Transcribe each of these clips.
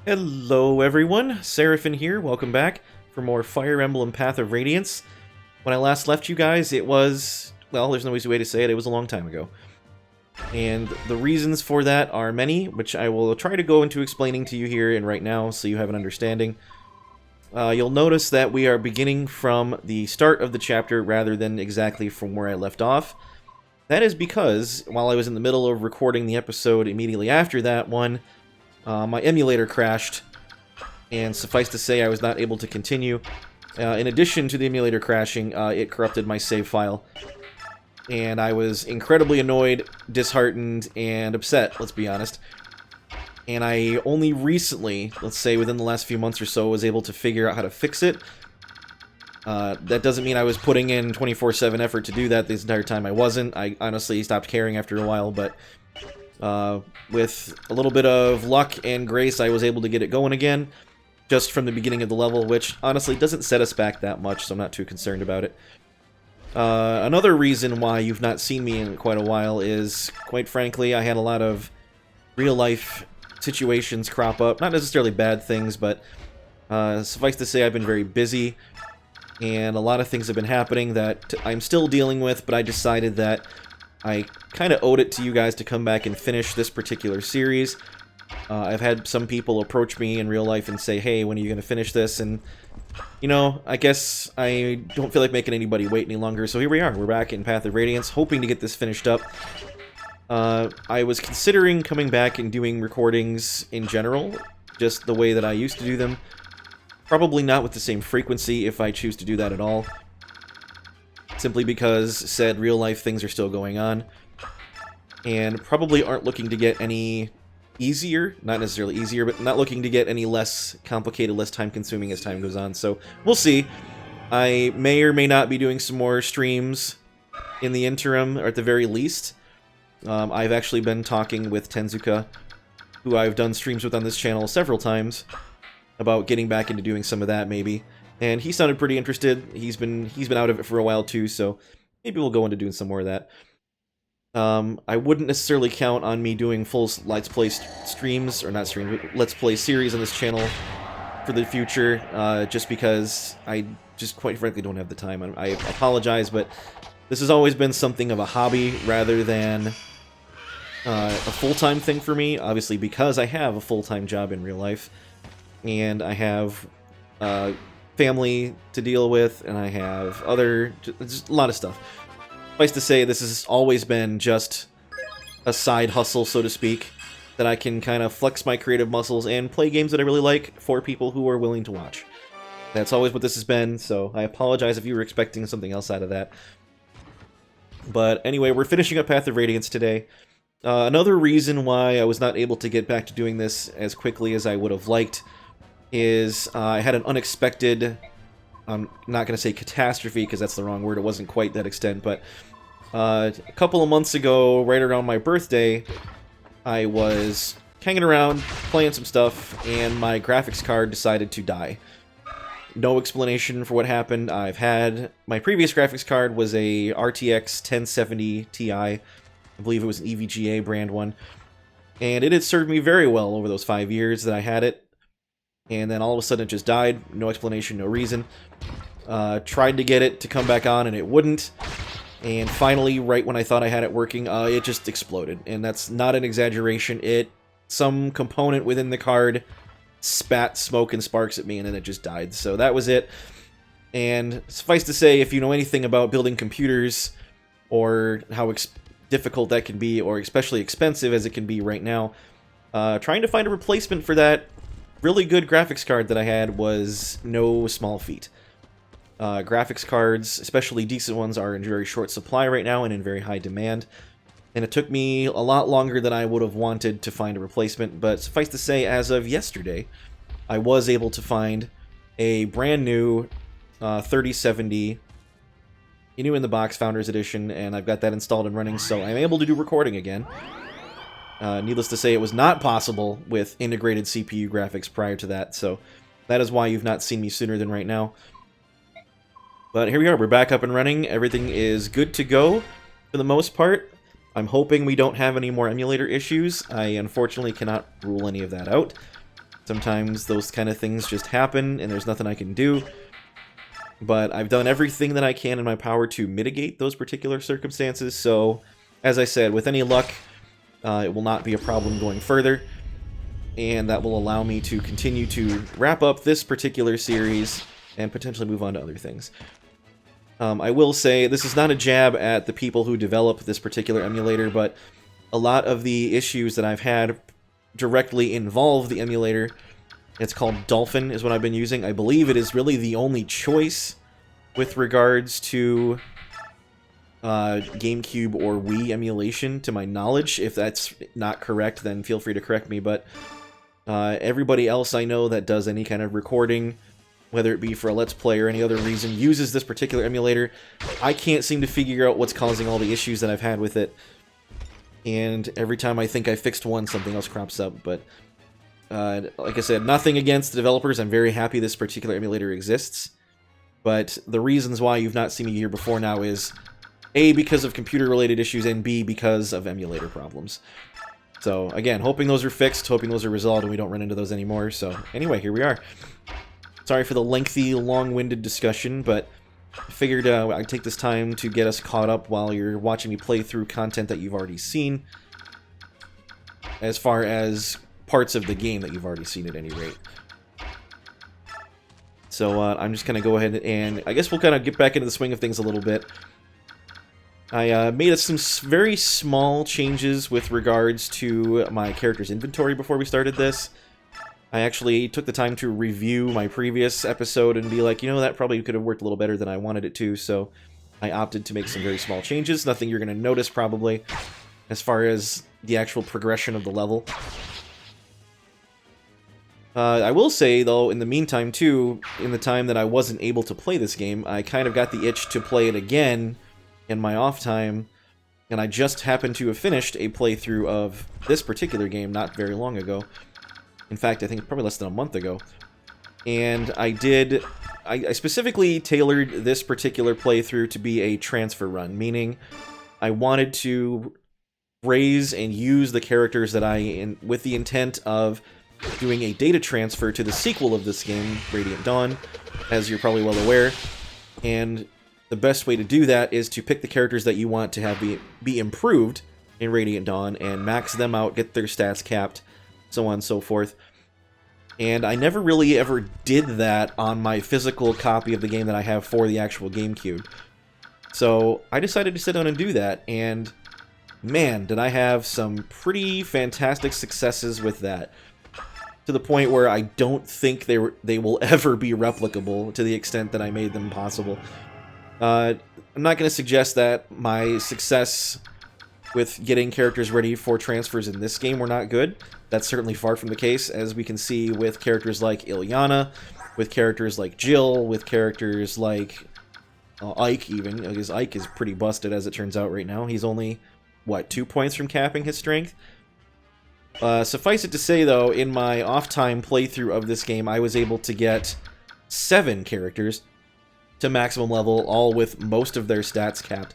Hello everyone, Seraphin here, welcome back for more Fire Emblem Path of Radiance. When I last left you guys, it was, well, there's no easy way to say it, it was a long time ago. And the reasons for that are many, which I will try to go into explaining to you here and right now so you have an understanding. You'll notice that we are beginning from the start of the chapter rather than exactly from where I left off. That is because, while I was in the middle of recording the episode immediately after that one, my emulator crashed, and suffice to say I was not able to continue. In addition to the emulator crashing, it corrupted my save file. And I was incredibly annoyed, disheartened, and upset, let's be honest. And I only recently, let's say within the last few months or so, was able to figure out how to fix it. That doesn't mean I was putting in 24/7 effort to do that this entire time. I wasn't. I honestly stopped caring after a while, but with a little bit of luck and grace, I was able to get it going again, just from the beginning of the level, which honestly doesn't set us back that much, so I'm not too concerned about it. Another reason why you've not seen me in quite a while is, quite frankly, I had a lot of real-life situations crop up. Not necessarily bad things, but suffice to say I've been very busy, and a lot of things have been happening that I'm still dealing with, but I decided that I kind of owed it to you guys to come back and finish this particular series. I've had some people approach me in real life and say, hey, when are you going to finish this? And, you know, I guess I don't feel like making anybody wait any longer, so here we are. We're back in Path of Radiance, hoping to get this finished up. I was considering coming back and doing recordings in general, just the way that I used to do them. Probably not with the same frequency if I choose to do that at all. Simply because said real-life things are still going on, and probably aren't looking to get any easier, not necessarily easier, but not looking to get any less complicated, less time-consuming as time goes on, so we'll see. I may or may not be doing some more streams in the interim, or at the very least. I've actually been talking with Tenzuka, who I've done streams with on this channel several times, about getting back into doing some of that, maybe. And he sounded pretty interested. He's been out of it for a while too, so maybe we'll go into doing some more of that. I wouldn't necessarily count on me doing full Let's Play streams, or not streams, but Let's Play series on this channel for the future, just because I just quite frankly don't have the time. I apologize, but this has always been something of a hobby rather than a full-time thing for me, obviously because I have a full-time job in real life, and I have family to deal with, and I have just a lot of stuff. Suffice to say, this has always been just a side hustle, so to speak, that I can kind of flex my creative muscles and play games that I really like for people who are willing to watch. That's always what this has been, so I apologize if you were expecting something else out of that. But anyway, we're finishing up Path of Radiance today. Another reason why I was not able to get back to doing this as quickly as I would have liked is I had an unexpected, I'm not going to say catastrophe because that's the wrong word, it wasn't quite that extent, but a couple of months ago, right around my birthday, I was hanging around, playing some stuff, and my graphics card decided to die. No explanation for what happened. My previous graphics card was a RTX 1070 Ti, I believe it was an EVGA brand one, and it had served me very well over those 5 years that I had it. And then all of a sudden it just died, no explanation, no reason. Tried to get it to come back on and it wouldn't. And finally, right when I thought I had it working, it just exploded. And that's not an exaggeration. Some component within the card spat smoke and sparks at me and then it just died. So that was it. And suffice to say, if you know anything about building computers, or how difficult that can be, or especially expensive as it can be right now, trying to find a replacement for that really good graphics card that I had was no small feat. Graphics cards, especially decent ones, are in very short supply right now and in very high demand. And it took me a lot longer than I would have wanted to find a replacement, but suffice to say, as of yesterday, I was able to find a brand new 3070 new in the box Founders Edition, and I've got that installed and running, so I'm able to do recording again. Needless to say, it was not possible with integrated CPU graphics prior to that, so that is why you've not seen me sooner than right now. But here we are, we're back up and running, everything is good to go for the most part. I'm hoping we don't have any more emulator issues. I unfortunately cannot rule any of that out. Sometimes those kind of things just happen, and there's nothing I can do. But I've done everything that I can in my power to mitigate those particular circumstances, so, as I said, with any luck, it will not be a problem going further, and that will allow me to continue to wrap up this particular series and potentially move on to other things. I will say, this is not a jab at the people who develop this particular emulator, but a lot of the issues that I've had directly involve the emulator. It's called Dolphin, is what I've been using. I believe it is really the only choice with regards to GameCube or Wii emulation, to my knowledge. If that's not correct, then feel free to correct me, but everybody else I know that does any kind of recording, whether it be for a Let's Play or any other reason, uses this particular emulator. I can't seem to figure out what's causing all the issues that I've had with it, and every time I think I fixed one, something else crops up, but like I said, nothing against the developers. I'm very happy this particular emulator exists, but the reasons why you've not seen me here before now is A, because of computer-related issues, and B, because of emulator problems. So, again, hoping those are fixed, hoping those are resolved, and we don't run into those anymore. So, anyway, here we are. Sorry for the lengthy, long-winded discussion, but I figured I'd take this time to get us caught up while you're watching me play through content that you've already seen, as far as parts of the game that you've already seen at any rate. So I'm just going to go ahead and I guess we'll kind of get back into the swing of things a little bit. I made some very small changes with regards to my character's inventory before we started this. I actually took the time to review my previous episode and be like, you know, that probably could have worked a little better than I wanted it to, so I opted to make some very small changes. Nothing you're going to notice, probably, as far as the actual progression of the level. I will say, though, in the meantime, too, in the time that I wasn't able to play this game, I kind of got the itch to play it again in my off time, and I just happened to have finished a playthrough of this particular game not very long ago. In fact, I think probably less than a month ago. And I specifically tailored this particular playthrough to be a transfer run, meaning I wanted to raise and use the characters that with the intent of doing a data transfer to the sequel of this game, Radiant Dawn, as you're probably well aware. And the best way to do that is to pick the characters that you want to have be improved in Radiant Dawn and max them out, get their stats capped, so on and so forth. And I never really ever did that on my physical copy of the game that I have for the actual GameCube. So I decided to sit down and do that, and man, did I have some pretty fantastic successes with that. To the point where I don't think they will ever be replicable to the extent that I made them possible. I'm not going to suggest that my success with getting characters ready for transfers in this game were not good. That's certainly far from the case, as we can see with characters like Ilyana, with characters like Jill, with characters like Ike even, because Ike is pretty busted as it turns out right now. He's only, what, 2 points from capping his strength? Suffice it to say, though, in my off-time playthrough of this game, I was able to get 7 characters to maximum level, all with most of their stats capped.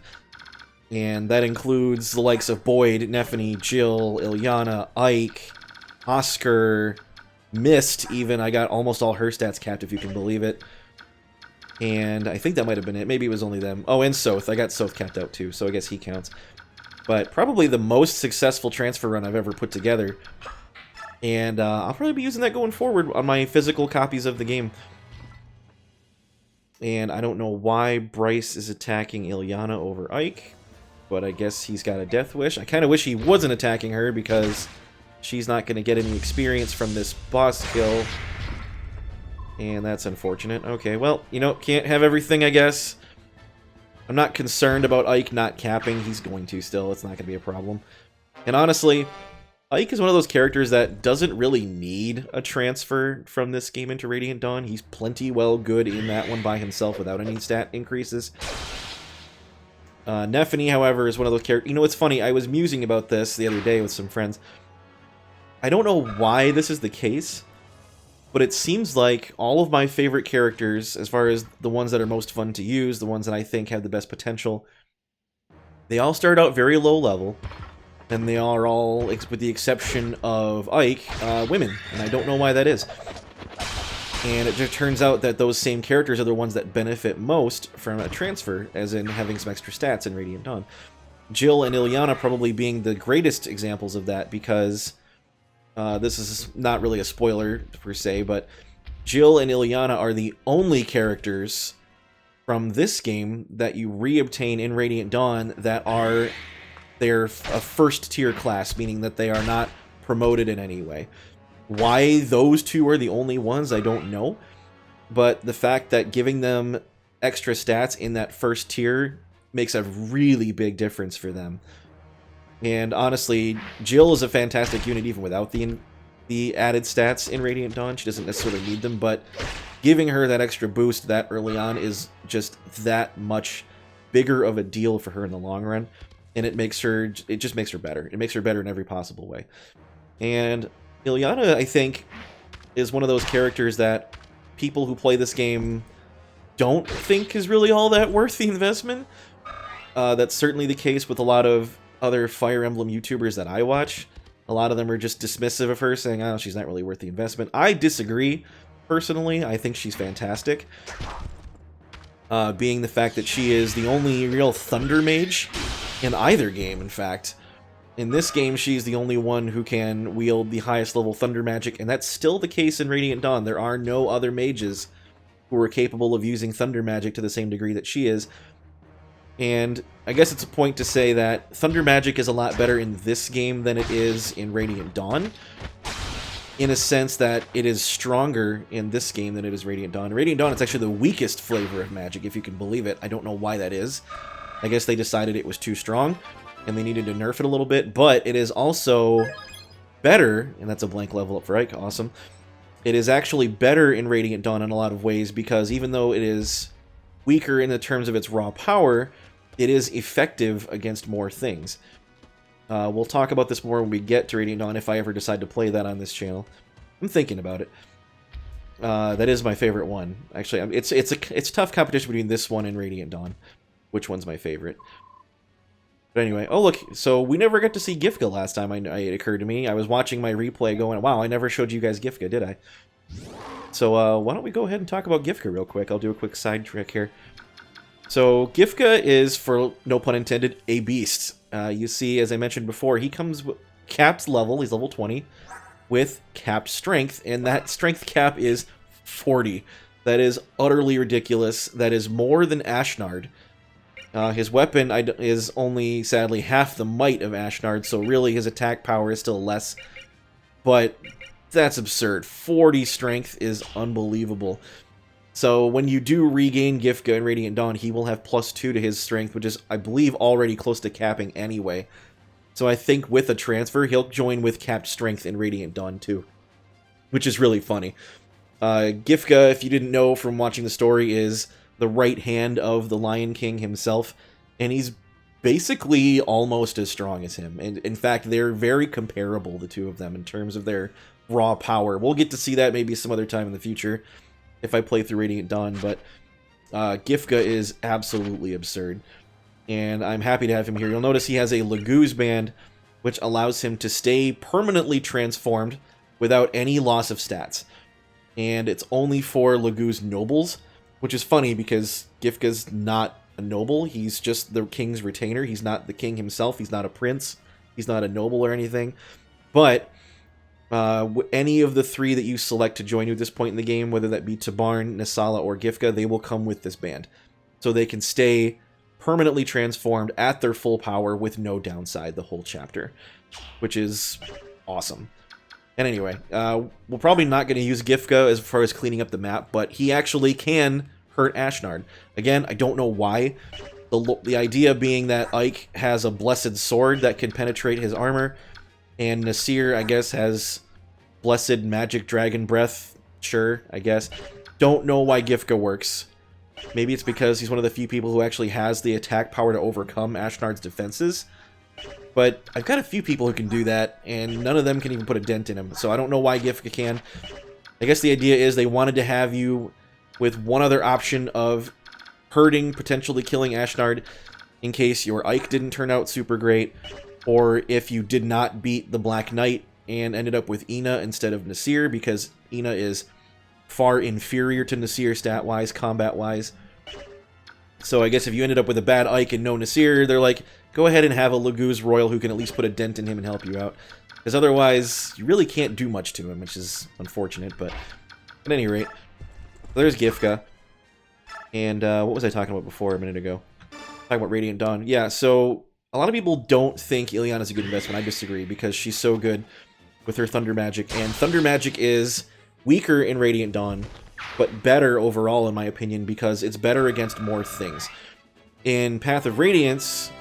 And that includes the likes of Boyd, Nephany, Jill, Ilyana, Ike, Oscar, Mist, even. I got almost all her stats capped, if you can believe it. And I think that might have been it. Maybe it was only them. Oh, and Soth. I got Soth capped out, too, so I guess he counts. But probably the most successful transfer run I've ever put together. And I'll probably be using that going forward on my physical copies of the game. And I don't know why Bryce is attacking Ilyana over Ike, but I guess he's got a death wish. I kind of wish he wasn't attacking her, because she's not going to get any experience from this boss kill. And that's unfortunate. Okay, well, you know, can't have everything, I guess. I'm not concerned about Ike not capping. He's going to still. It's not going to be a problem. And honestly, Ike is one of those characters that doesn't really need a transfer from this game into Radiant Dawn. He's plenty well good in that one by himself without any stat increases. Nephany, however, is one of those characters... You know, it's funny. I was musing about this the other day with some friends. I don't know why this is the case, but it seems like all of my favorite characters, as far as the ones that are most fun to use, the ones that I think have the best potential, they all start out very low level, and they are all, with the exception of Ike, women, and I don't know why that is. And it just turns out that those same characters are the ones that benefit most from a transfer, as in having some extra stats in Radiant Dawn. Jill and Ilyana probably being the greatest examples of that, because this is not really a spoiler per se, but Jill and Ilyana are the only characters from this game that you re-obtain in Radiant Dawn that are a first-tier class, meaning that they are not promoted in any way. Why those two are the only ones, I don't know. But the fact that giving them extra stats in that first tier makes a really big difference for them. And honestly, Jill is a fantastic unit even without the added stats in Radiant Dawn. She doesn't necessarily need them, but giving her that extra boost that early on is just that much bigger of a deal for her in the long run. And it just makes her better. It makes her better in every possible way. And Ilyana, I think, is one of those characters that people who play this game don't think is really all that worth the investment. That's certainly the case with a lot of other Fire Emblem YouTubers that I watch. A lot of them are just dismissive of her, saying, oh, she's not really worth the investment. I disagree, personally. I think she's fantastic. Being the fact that she is the only real Thunder Mage in either game, in fact. In this game, she's the only one who can wield the highest level Thunder Magic, and that's still the case in Radiant Dawn. There are no other mages who are capable of using Thunder Magic to the same degree that she is. And I guess it's a point to say that Thunder Magic is a lot better in this game than it is in Radiant Dawn, in a sense that it is stronger in this game than it is Radiant Dawn. Radiant Dawn, it's actually the weakest flavor of magic, if you can believe it. I don't know why that is. I guess they decided it was too strong, and they needed to nerf it a little bit, but it is also better, and that's a blank level up for Ike, awesome. It is actually better in Radiant Dawn in a lot of ways, because even though it is weaker in the terms of its raw power, it is effective against more things. We'll talk about this more when we get to Radiant Dawn, if I ever decide to play that on this channel. I'm thinking about it. That is my favorite one. Actually, it's tough competition between this one and Radiant Dawn. Which one's my favorite? But anyway, oh look, so we never got to see Gifka last time, it occurred to me. I was watching my replay going, wow, I never showed you guys Gifka, did I? So why don't we go ahead and talk about Gifka real quick. I'll do a quick side trick here. So Gifka is, for no pun intended, a beast. You see, as I mentioned before, he comes with capped level, he's level 20, with capped strength, and that strength cap is 40. That is utterly ridiculous. That is more than Ashnard. His weapon is only, sadly, half the might of Ashnard, so really his attack power is still less. But that's absurd. 40 strength is unbelievable. So when you do regain Gifka in Radiant Dawn, he will have +2 to his strength, which is, I believe, already close to capping anyway. So I think with a transfer, he'll join with capped strength in Radiant Dawn too, which is really funny. Gifka, if you didn't know from watching the story, is the right hand of the Lion King himself, and he's basically almost as strong as him. And in fact, they're very comparable, the two of them, in terms of their raw power. We'll get to see that maybe some other time in the future if I play through Radiant Dawn, but Gifka is absolutely absurd, and I'm happy to have him here. You'll notice he has a Laguz band, which allows him to stay permanently transformed without any loss of stats. And it's only for Laguz nobles, which is funny because Gifka's not a noble, he's just the king's retainer. He's not the king himself, he's not a prince, he's not a noble or anything. But any of the three that you select to join you at this point in the game, whether that be Tabarn, Nasala, or Gifka, they will come with this band. So they can stay permanently transformed at their full power with no downside the whole chapter, which is awesome. And anyway, we're probably not going to use Gifka as far as cleaning up the map, but he actually can hurt Ashnard. Again, I don't know why. The idea being that Ike has a blessed sword that can penetrate his armor, and Nasir, I guess, has blessed magic dragon breath. Sure, I guess. Don't know why Gifka works. Maybe it's because he's one of the few people who actually has the attack power to overcome Ashnard's defenses. But I've got a few people who can do that, and none of them can even put a dent in him. So I don't know why Gifka can. I guess the idea is they wanted to have you with one other option of hurting, potentially killing Ashnard, in case your Ike didn't turn out super great, or if you did not beat the Black Knight and ended up with Ina instead of Nasir, because Ina is far inferior to Nasir stat-wise, combat-wise. So I guess if you ended up with a bad Ike and no Nasir, they're like, go ahead and have a Laguz Royal who can at least put a dent in him and help you out. Because otherwise, you really can't do much to him, which is unfortunate, but at any rate, there's Gifka. And what was I talking about before a minute ago? Talking about Radiant Dawn. Yeah, so a lot of people don't think Ilyana's a good investment. I disagree, because she's so good with her Thunder Magic. And Thunder Magic is weaker in Radiant Dawn, but better overall, in my opinion, because it's better against more things. In Path of Radiance,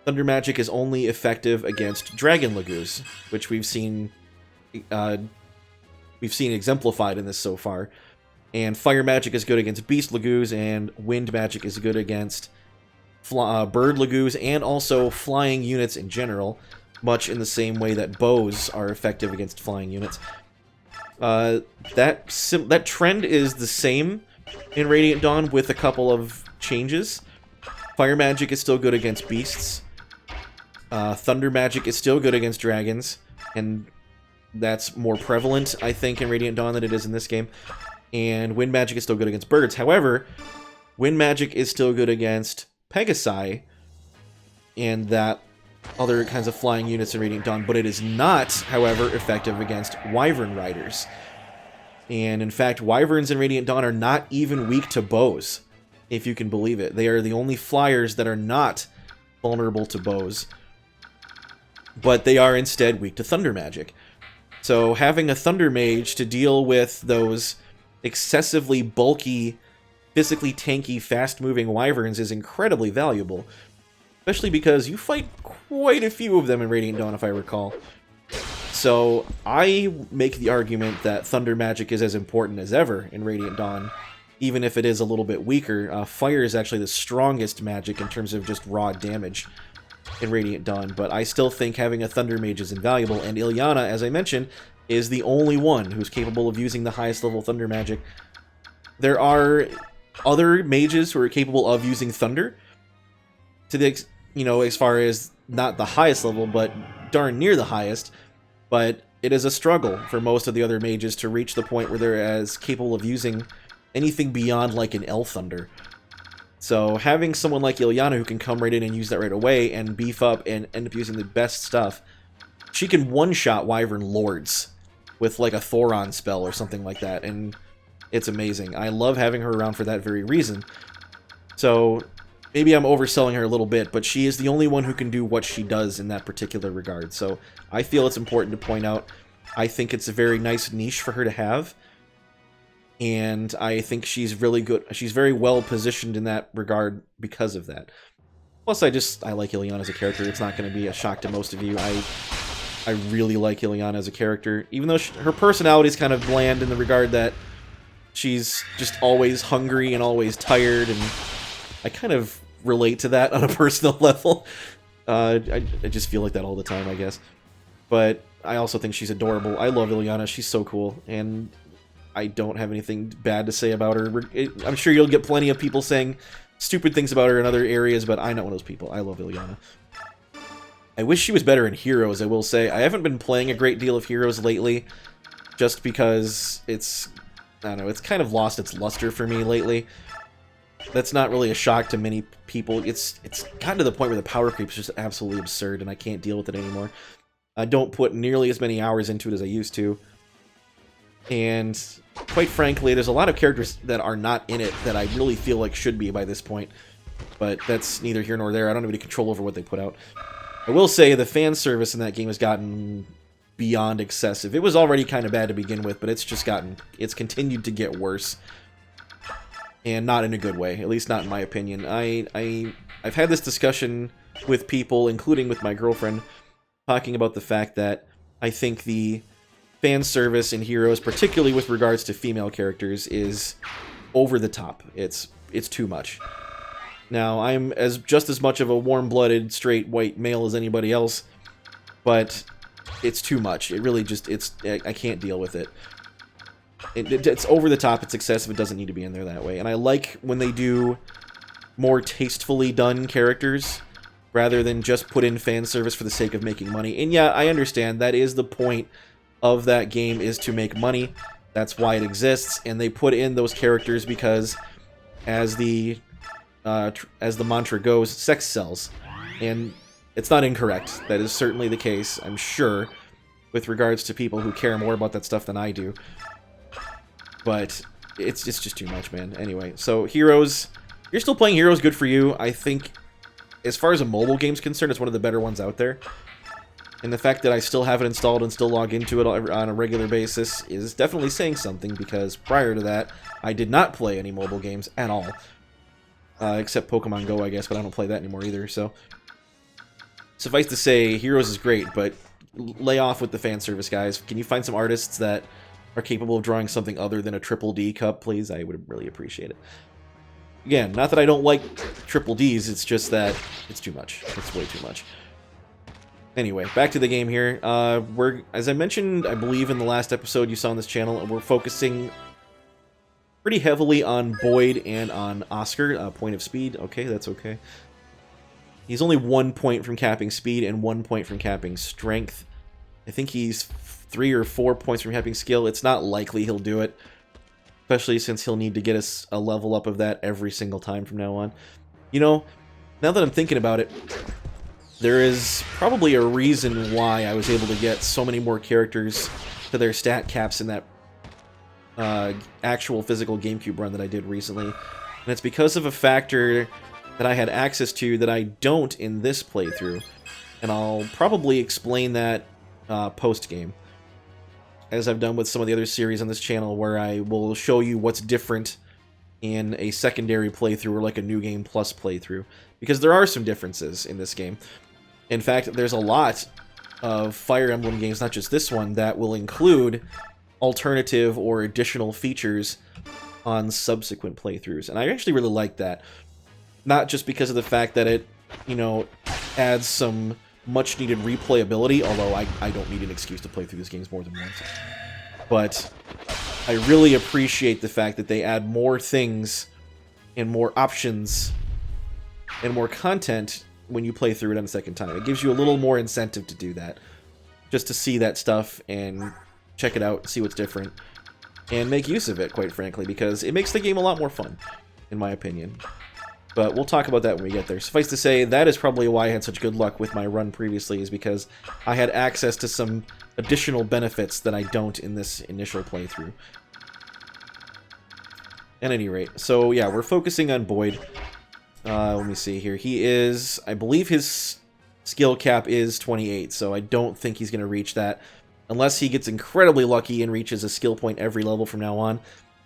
Thunder Magic is only effective against Dragon Laguz, which we've seen exemplified in this so far. And Fire Magic is good against Beast Laguz, and Wind Magic is good against Bird Laguz, and also flying units in general, much in the same way that bows are effective against flying units. That trend is the same in Radiant Dawn with a couple of changes. Fire Magic is still good against beasts. Thunder Magic is still good against dragons, and that's more prevalent, I think, in Radiant Dawn than it is in this game. And Wind Magic is still good against birds. However, Wind Magic is still good against Pegasi and that other kinds of flying units in Radiant Dawn, but it is not, however, effective against Wyvern Riders. And in fact, Wyverns in Radiant Dawn are not even weak to bows, if you can believe it. They are the only flyers that are not vulnerable to bows, but they are instead weak to Thunder Magic. So having a Thunder Mage to deal with those excessively bulky, physically tanky, fast-moving Wyverns is incredibly valuable. Especially because you fight quite a few of them in Radiant Dawn, if I recall. So I make the argument that Thunder Magic is as important as ever in Radiant Dawn, even if it is a little bit weaker. Fire is actually the strongest magic in terms of just raw damage in Radiant Dawn, but I still think having a Thunder Mage is invaluable, and Ilyana, as I mentioned, is the only one who's capable of using the highest level Thunder Magic. There are other mages who are capable of using Thunder, to the, as far as not the highest level, but darn near the highest, but it is a struggle for most of the other mages to reach the point where they're as capable of using anything beyond, like, an L Thunder. So having someone like Ilyana who can come right in and use that right away and beef up and end up using the best stuff, she can one-shot Wyvern Lords with, like, a Thoron spell or something like that, and it's amazing. I love having her around for that very reason. So maybe I'm overselling her a little bit, but she is the only one who can do what she does in that particular regard. So I feel it's important to point out. I think it's a very nice niche for her to have, and I think she's really good. She's very well positioned in that regard because of that. Plus, I like Ilyana as a character. It's not going to be a shock to most of you. I really like Ilyana as a character, even though her personality is kind of bland in the regard that she's just always hungry and always tired, and I kind of relate to that on a personal level. I just feel like that all the time, I guess. But I also think she's adorable. I love Ilyana. She's so cool, and I don't have anything bad to say about her. I'm sure you'll get plenty of people saying stupid things about her in other areas, but I'm not one of those people. I love Ilyana. I wish she was better in Heroes, I will say. I haven't been playing a great deal of Heroes lately, just because it's, I don't know, it's kind of lost its luster for me lately. That's not really a shock to many people. It's gotten to the point where the power creep is just absolutely absurd, and I can't deal with it anymore. I don't put nearly as many hours into it as I used to. And quite frankly, there's a lot of characters that are not in it that I really feel like should be by this point. But that's neither here nor there. I don't have any control over what they put out. I will say the fan service in that game has gotten beyond excessive. It was already kind of bad to begin with, but it's continued to get worse. And not in a good way, at least not in my opinion. I've had this discussion with people, including with my girlfriend, talking about the fact that I think the fan service in Heroes, particularly with regards to female characters, is over the top. It's too much. Now, I'm just as much of a warm-blooded, straight, white male as anybody else, but it's too much. It really just, I can't deal with it. It's over the top, it's excessive, it doesn't need to be in there that way. And I like when they do more tastefully done characters, rather than just put in fan service for the sake of making money. And yeah, I understand that is the point of that game, is to make money. That's why it exists, and they put in those characters because, as the mantra goes, sex sells. And it's not incorrect. That is certainly the case, I'm sure, with regards to people who care more about that stuff than I do. But it's just too much, man. Anyway, so Heroes, you're still playing Heroes, good for you. I think, as far as a mobile game's concerned, it's one of the better ones out there. And the fact that I still have it installed and still log into it on a regular basis is definitely saying something, because prior to that, I did not play any mobile games at all. Except Pokemon Go, I guess, but I don't play that anymore either, so... Suffice to say, Heroes is great, but lay off with the fan service, guys. Can you find some artists that are capable of drawing something other than a Triple D cup, please? I would really appreciate it. Again, not that I don't like Triple Ds, it's just that it's too much. It's way too much. Anyway, back to the game here. As I mentioned, I believe in the last episode you saw on this channel, we're focusing pretty heavily on Boyd and on Oscar. Point of speed. Okay, that's okay. He's only 1 point from capping speed and 1 point from capping strength. I think he's 3 or 4 points from capping skill. It's not likely he'll do it, especially since he'll need to get us a level up of that every single time from now on. You know, now that I'm thinking about it, there is probably a reason why I was able to get so many more characters to their stat caps in that actual physical GameCube run that I did recently. And it's because of a factor that I had access to that I don't in this playthrough. And I'll probably explain that post-game, as I've done with some of the other series on this channel, where I will show you what's different in a secondary playthrough or like a New Game Plus playthrough. Because there are some differences in this game. In fact, there's a lot of Fire Emblem games, not just this one, that will include alternative or additional features on subsequent playthroughs. And I actually really like that. Not just because of the fact that it, you know, adds some much-needed replayability, although I don't need an excuse to play through these games more than once. But I really appreciate the fact that they add more things and more options and more content when you play through it on the second time. It gives you a little more incentive to do that. Just to see that stuff and check it out, see what's different, and make use of it, quite frankly, because it makes the game a lot more fun, in my opinion. But we'll talk about that when we get there. Suffice to say, that is probably why I had such good luck with my run previously, is because I had access to some additional benefits that I don't in this initial playthrough. At any rate, so yeah, we're focusing on Boyd. Let me see here. He is, I believe his skill cap is 28, so I don't think he's going to reach that. Unless he gets incredibly lucky and reaches a skill point every level from now on.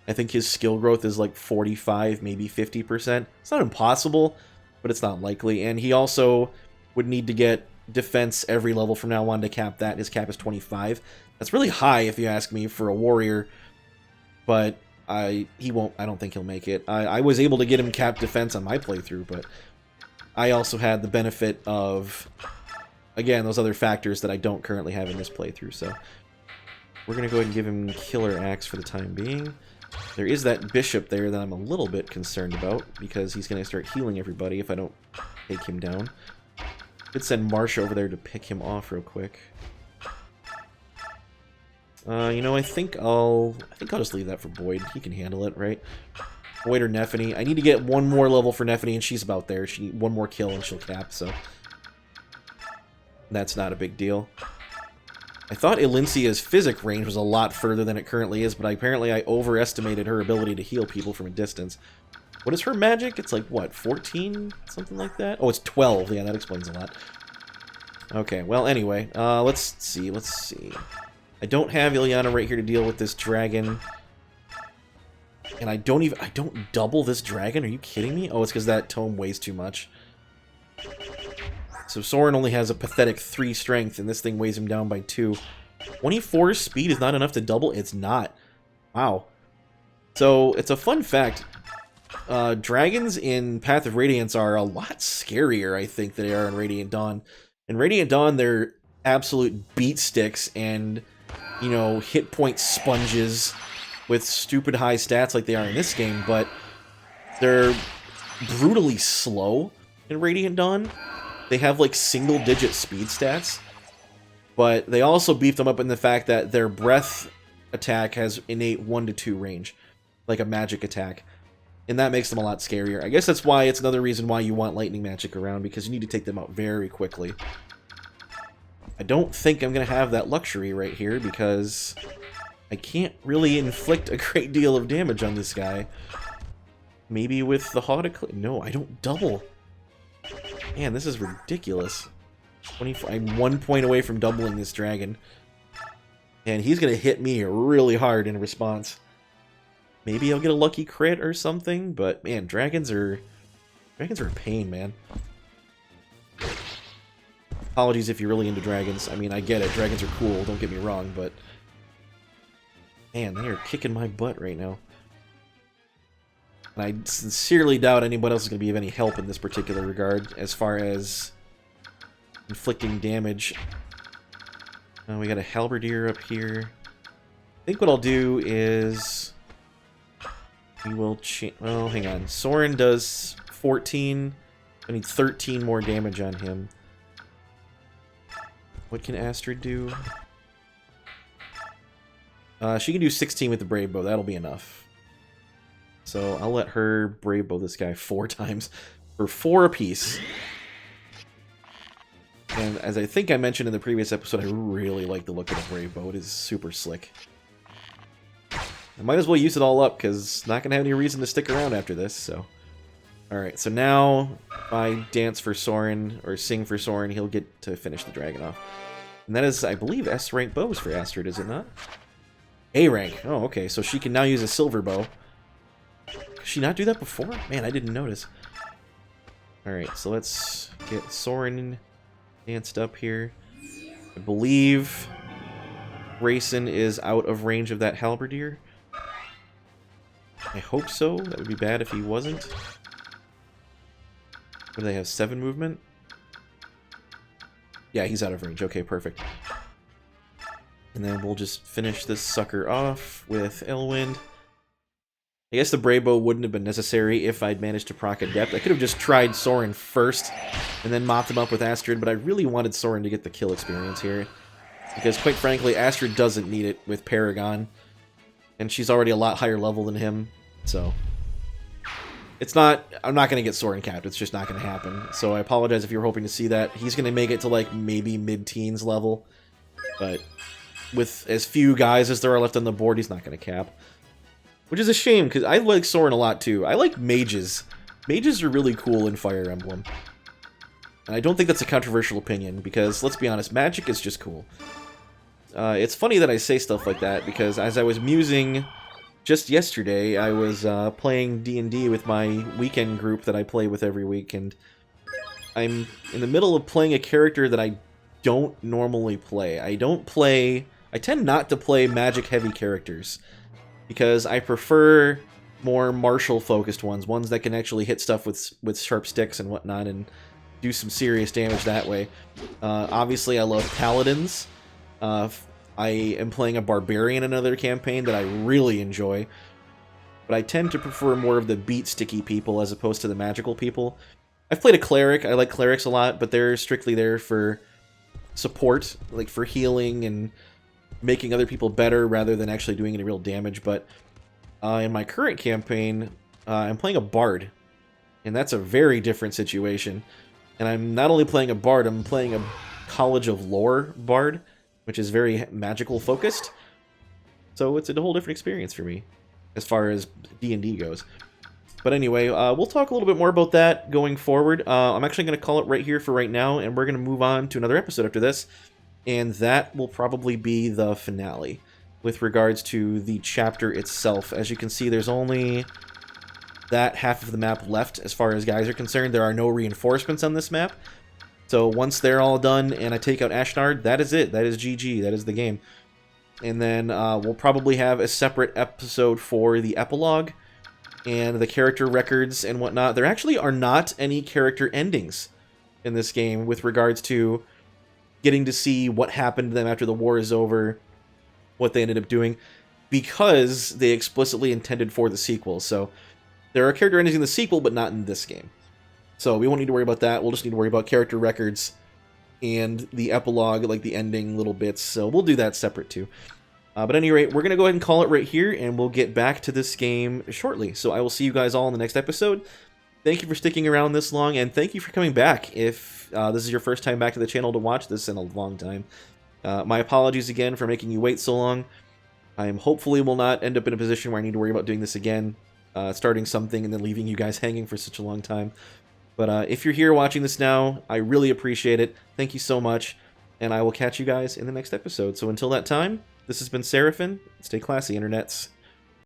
I think his skill growth is like 45, maybe 50%. It's not impossible, but it's not likely. And he also would need to get defense every level from now on to cap that. His cap is 25. That's really high, if you ask me, for a warrior. But I don't think he'll make it. I was able to get him cap defense on my playthrough, but I also had the benefit of, again, those other factors that I don't currently have in this playthrough. So we're going to go ahead and give him Killer Axe for the time being. There is that bishop there that I'm a little bit concerned about, because he's going to start healing everybody if I don't take him down. Could send Marsha over there to pick him off real quick. You know, I think I'll just leave that for Boyd. He can handle it, right? Boyd or Nephany. I need to get one more level for Nephany, and she's about there. She needs one more kill and she'll cap, so that's not a big deal. I thought Elincia's physic range was a lot further than it currently is, but apparently I overestimated her ability to heal people from a distance. What is her magic? It's like, what, 14? Something like that? Oh, it's 12. Yeah, that explains a lot. Okay, well, anyway, let's see. I don't have Ilyana right here to deal with this dragon. And I don't double this dragon? Are you kidding me? Oh, it's because that tome weighs too much. So Soren only has a pathetic 3 strength, and this thing weighs him down by 2. 24 speed is not enough to double? It's not. Wow. So, it's a fun fact. Dragons in Path of Radiance are a lot scarier, I think, than they are in Radiant Dawn. In Radiant Dawn, they're absolute beat sticks and, you know, hit point sponges with stupid high stats like they are in this game, but they're brutally slow in Radiant Dawn. they have like single-digit speed stats, but they also beefed them up in the fact that their breath attack has innate 1 to 2 range, like a magic attack. And that makes them a lot scarier. I guess that's why it's another reason why you want lightning magic around, because you need to take them out very quickly. I don't think I'm going to have that luxury right here, because I can't really inflict a great deal of damage on this guy. Maybe with the Hot. No, I don't double. Man, this is ridiculous. 24. I'm 1 point away from doubling this dragon. And he's going to hit me really hard in response. Maybe I'll get a lucky crit or something, but man, dragons are a pain, man. Apologies if you're really into dragons. I mean, I get it. Dragons are cool, don't get me wrong, but man, they are kicking my butt right now. And I sincerely doubt anyone else is going to be of any help in this particular regard, as far as inflicting damage. We got a halberdier up here. I think what I'll do is we will change. Well, hang on. Soren does 14. I need 13 more damage on him. What can Astrid do? She can do 16 with the Brave Bow. That'll be enough. So I'll let her Brave Bow this guy 4 times for 4 apiece. And as I think I mentioned in the previous episode, I really like the look of the Brave Bow. It is super slick. I might as well use it all up, because not going to have any reason to stick around after this, so. Alright, so now, if I dance for Soren, or sing for Soren, he'll get to finish the dragon off. And that is, I believe, S-rank bows for Astrid, is it not? A rank. Oh, okay, so she can now use a silver bow. Could she not do that before? Man, I didn't notice. Alright, so let's get Soren danced up here. I believe Grayson is out of range of that halberdier. I hope so. That would be bad if he wasn't. What do they have? 7 movement? Yeah, he's out of range. Okay, perfect. And then we'll just finish this sucker off with Elwind. I guess the Brave Bow wouldn't have been necessary if I'd managed to proc Adept. I could have just tried Soren first and then mopped him up with Astrid, but I really wanted Soren to get the kill experience here. Because, quite frankly, Astrid doesn't need it with Paragon. And she's already a lot higher level than him, so it's not. I'm not going to get Soren capped. It's just not going to happen. So I apologize if you were hoping to see that. He's going to make it to like maybe mid-teens level, but with as few guys as there are left on the board, he's not going to cap, which is a shame because I like Soren a lot too. I like mages. Mages are really cool in Fire Emblem, and I don't think that's a controversial opinion because let's be honest, magic is just cool. It's funny that I say stuff like that, because as I was musing just yesterday, I was playing D&D with my weekend group that I play with every week, and I'm in the middle of playing a character that I don't normally play. I tend not to play magic-heavy characters, because I prefer more martial-focused ones that can actually hit stuff with sharp sticks and whatnot, and do some serious damage that way. Obviously, I love paladins. I am playing a barbarian in another campaign that I really enjoy, but I tend to prefer more of the beat-sticky people as opposed to the magical people. I've played a cleric. I like clerics a lot, but they're strictly there for support, like for healing and making other people better rather than actually doing any real damage. But in my current campaign, I'm playing a bard, and that's a very different situation. And I'm not only playing a bard, I'm playing a College of Lore bard, which is very magical focused. So it's a whole different experience for me as far as D&D goes. But anyway, we'll talk a little bit more about that going forward. I'm actually going to call it right here for right now, and we're going to move on to another episode after this. And that will probably be the finale with regards to the chapter itself. As you can see, there's only that half of the map left as far as guys are concerned. There are no reinforcements on this map. So once they're all done and I take out Ashnard, that is it. That is GG. That is the game. And then we'll probably have a separate episode for the epilogue and the character records and whatnot. There actually are not any character endings in this game with regards to getting to see what happened to them after the war is over, what they ended up doing, because they explicitly intended for the sequel. So there are character endings in the sequel, but not in this game. So we won't need to worry about that. We'll just need to worry about character records and the epilogue, like the ending little bits. So we'll do that separate too. But at any rate, we're going to go ahead and call it right here, and we'll get back to this game shortly. So I will see you guys all in the next episode. Thank you for sticking around this long, and thank you for coming back if this is your first time back to the channel to watch this in a long time. My apologies again for making you wait so long. I am hopefully will not end up in a position where I need to worry about doing this again, starting something and then leaving you guys hanging for such a long time. But if you're here watching this now, I really appreciate it. Thank you so much, and I will catch you guys in the next episode. So until that time, this has been Seraphin. Stay classy, internets.